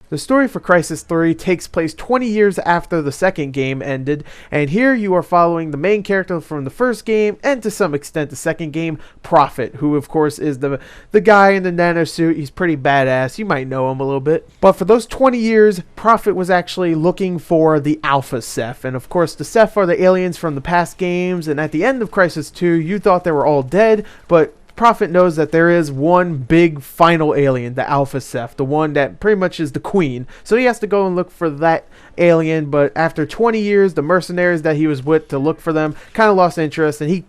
The story for Crysis 3 takes place 20 years after the second game ended, and here you are following the main character from the first game, and to some extent the second game, Prophet, who of course is the guy in the nano suit. He's pretty badass, you might know him a little bit. But for those 20 years, Prophet was actually looking for the Alpha Ceph, and of course the Ceph are the aliens from the past games, and at the end of Crysis 2, you thought they were all dead, but Prophet knows that there is one big final alien, the Alpha Ceph, the one that pretty much is the queen. So he has to go and look for that alien, but after 20 years, the mercenaries that he was with to look for them kind of lost interest, and he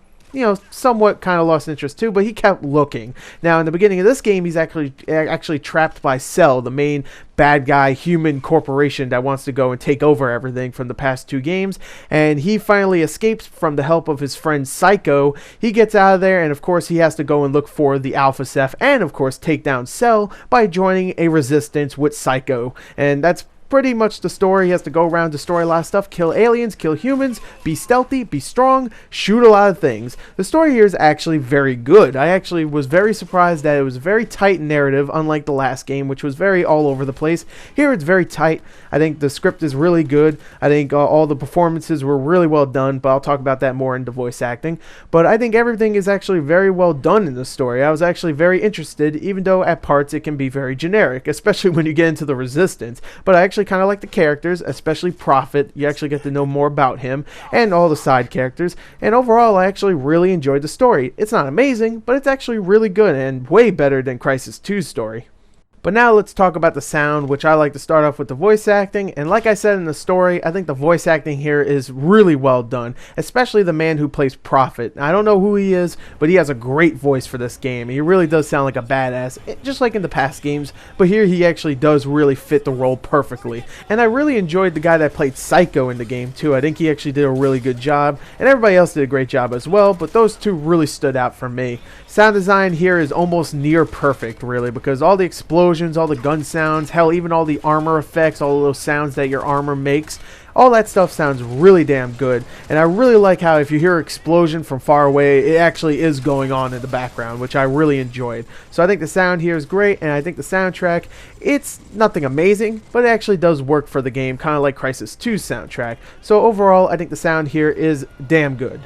somewhat kind of lost interest too, but he kept looking. Now, in the beginning of this game, he's actually trapped by Cell, the main bad guy human corporation that wants to go and take over everything from the past two games, and he finally escapes from the help of his friend Psycho. He gets out of there, and of course, he has to go and look for the Alpha Ceph, and of course, take down Cell by joining a resistance with Psycho, and that's pretty much the story. He has to go around, destroy a lot of stuff, kill aliens, kill humans, be stealthy, be strong, shoot a lot of things. The story here is actually very good. I actually was very surprised that it was a very tight narrative, unlike the last game, which was very all over the place. Here it's very tight. I think the script is really good. I think all the performances were really well done, but I'll talk about that more in the voice acting. But I think everything is actually very well done in the story. I was actually very interested, even though at parts it can be very generic, especially when you get into the resistance. But I actually kind of like the characters, especially Prophet. You actually get to know more about him and all the side characters, and overall I actually really enjoyed the story. It's not amazing, but it's actually really good and way better than Crysis 2's story. But now let's talk about the sound, which I like to start off with the voice acting. And like I said in the story, I think the voice acting here is really well done, especially the man who plays Prophet. I don't know who he is, but he has a great voice for this game. He really does sound like a badass, just like in the past games, but here he actually does really fit the role perfectly. And I really enjoyed the guy that played Psycho in the game too. I think he actually did a really good job, and everybody else did a great job as well, but those two really stood out for me. Sound design here is almost near perfect, really, because all the explosions, all the gun sounds, hell, even all the armor effects, all of those sounds that your armor makes, all that stuff sounds really damn good. And I really like how if you hear an explosion from far away, it actually is going on in the background, which I really enjoyed. So I think the sound here is great, and I think the soundtrack, it's nothing amazing, but it actually does work for the game, kind of like Crysis 2's soundtrack. So overall, I think the sound here is damn good.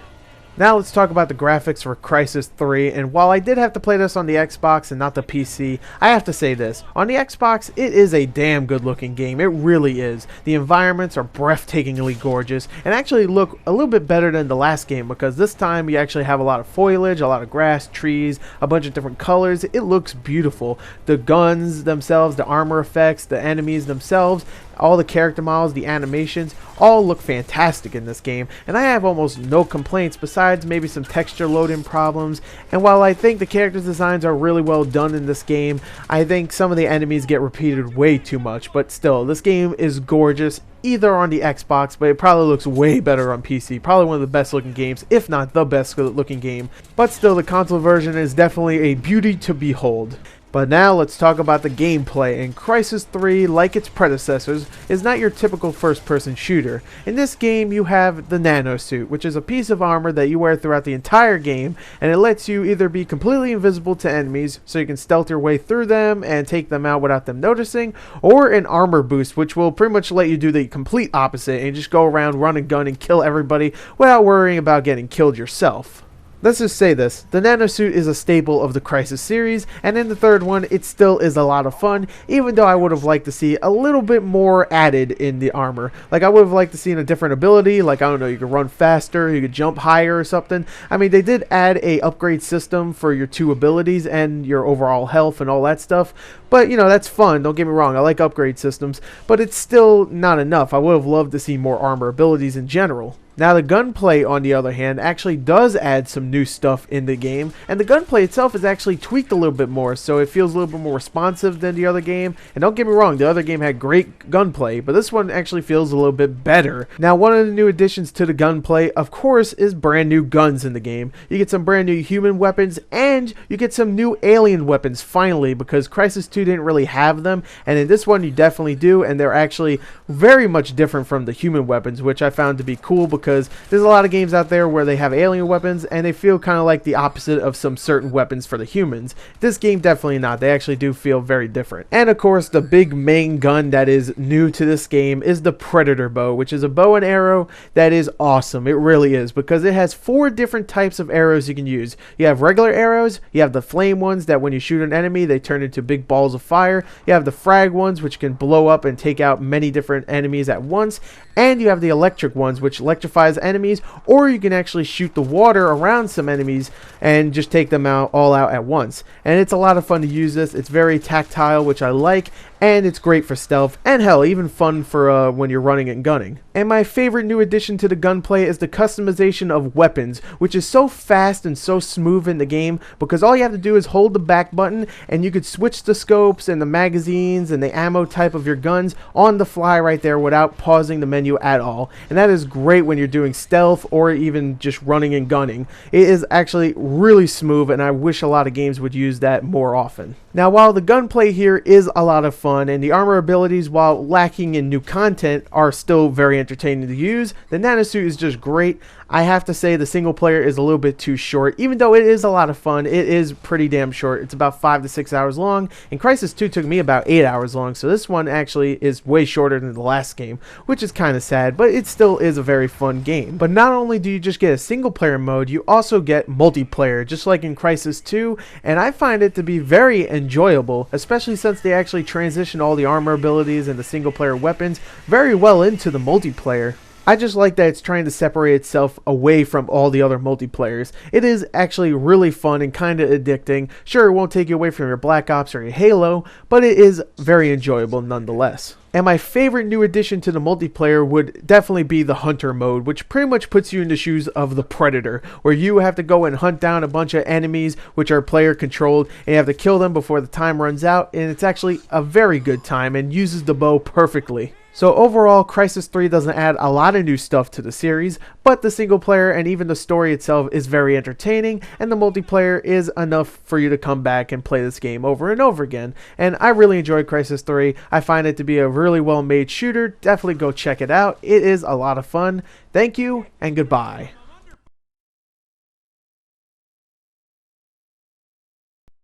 Now let's talk about the graphics for Crysis 3, and while I did have to play this on the Xbox and not the PC, I have to say this. On the Xbox, it is a damn good looking game. It really is. The environments are breathtakingly gorgeous and actually look a little bit better than the last game, because this time you actually have a lot of foliage, a lot of grass, trees, a bunch of different colors. It looks beautiful. The guns themselves, the armor effects, the enemies themselves, all the character models, the animations, all look fantastic in this game, and I have almost no complaints besides maybe some texture loading problems. And while I think the character designs are really well done in this game, I think some of the enemies get repeated way too much. But still, this game is gorgeous either on the Xbox, but it probably looks way better on PC. Probably one of the best looking games, if not the best looking game. But still, the console version is definitely a beauty to behold. But now let's talk about the gameplay, and Crysis 3, like its predecessors, is not your typical first-person shooter. In this game, you have the nano suit, which is a piece of armor that you wear throughout the entire game, and it lets you either be completely invisible to enemies, so you can stealth your way through them and take them out without them noticing, or an armor boost, which will pretty much let you do the complete opposite and just go around, run and gun, and kill everybody without worrying about getting killed yourself. Let's just say this, the nanosuit is a staple of the Crysis series, and in the third one, it still is a lot of fun, even though I would have liked to see a little bit more added in the armor. Like, I would have liked to see a different ability, like, I don't know, you could run faster, you could jump higher or something. I mean, they did add a upgrade system for your two abilities and your overall health and all that stuff, but, you know, that's fun, don't get me wrong, I like upgrade systems, but it's still not enough. I would have loved to see more armor abilities in general. Now the gunplay, on the other hand, actually does add some new stuff in the game, and the gunplay itself is actually tweaked a little bit more, so it feels a little bit more responsive than the other game. And don't get me wrong, the other game had great gunplay, but this one actually feels a little bit better. Now, one of the new additions to the gunplay, of course, is brand new guns in the game. You get some brand new human weapons, and you get some new alien weapons finally, because Crysis 2 didn't really have them, and in this one you definitely do, and they're actually very much different from the human weapons, which I found to be cool, because because there's a lot of games out there where they have alien weapons and they feel kind of like the opposite of some certain weapons for the humans. This game definitely not. They actually do feel very different. And of course, the big main gun that is new to this game is the Predator bow, which is a bow and arrow that is awesome. It really is, because it has 4 different types of arrows you can use. You have regular arrows, you have the flame ones that when you shoot an enemy they turn into big balls of fire, you have the frag ones which can blow up and take out many different enemies at once, and you have the electric ones which electrifies enemies, or you can actually shoot the water around some enemies and just take them out all out at once. And it's a lot of fun to use this. It's very tactile, which I like, and it's great for stealth, and hell, even fun for when you're running and gunning. And my favorite new addition to the gunplay is the customization of weapons, which is so fast and so smooth in the game, because all you have to do is hold the back button and you could switch the scopes and the magazines and the ammo type of your guns on the fly right there without pausing the menu at all. And that is great when you're doing stealth or even just running and gunning. It is actually really smooth, and I wish a lot of games would use that more often. Now, while the gunplay here is a lot of fun and the armor abilities, while lacking in new content, are still very entertaining to use, the nanosuit is just great. I have to say the single player is a little bit too short. Even though it is a lot of fun, it is pretty damn short. It's about 5 to 6 hours long, and Crysis 2 took me about 8 hours long, so this one actually is way shorter than the last game, which is kind of sad, but it still is a very fun game. But not only do you just get a single player mode, you also get multiplayer, just like in Crysis 2, and I find it to be very enjoyable, especially since they actually transition all the armor abilities and the single player weapons very well into the multiplayer. I just like that it's trying to separate itself away from all the other multiplayers. It is actually really fun and kind of addicting. Sure, it won't take you away from your Black Ops or your Halo, but it is very enjoyable nonetheless. And my favorite new addition to the multiplayer would definitely be the Hunter mode, which pretty much puts you in the shoes of the Predator, where you have to go and hunt down a bunch of enemies which are player controlled, and you have to kill them before the time runs out, and it's actually a very good time and uses the bow perfectly. So overall, Crysis 3 doesn't add a lot of new stuff to the series, but the single player and even the story itself is very entertaining, and the multiplayer is enough for you to come back and play this game over and over again. And I really enjoyed Crysis 3. I find it to be a really well made shooter. Definitely go check it out. It is a lot of fun. Thank you and goodbye.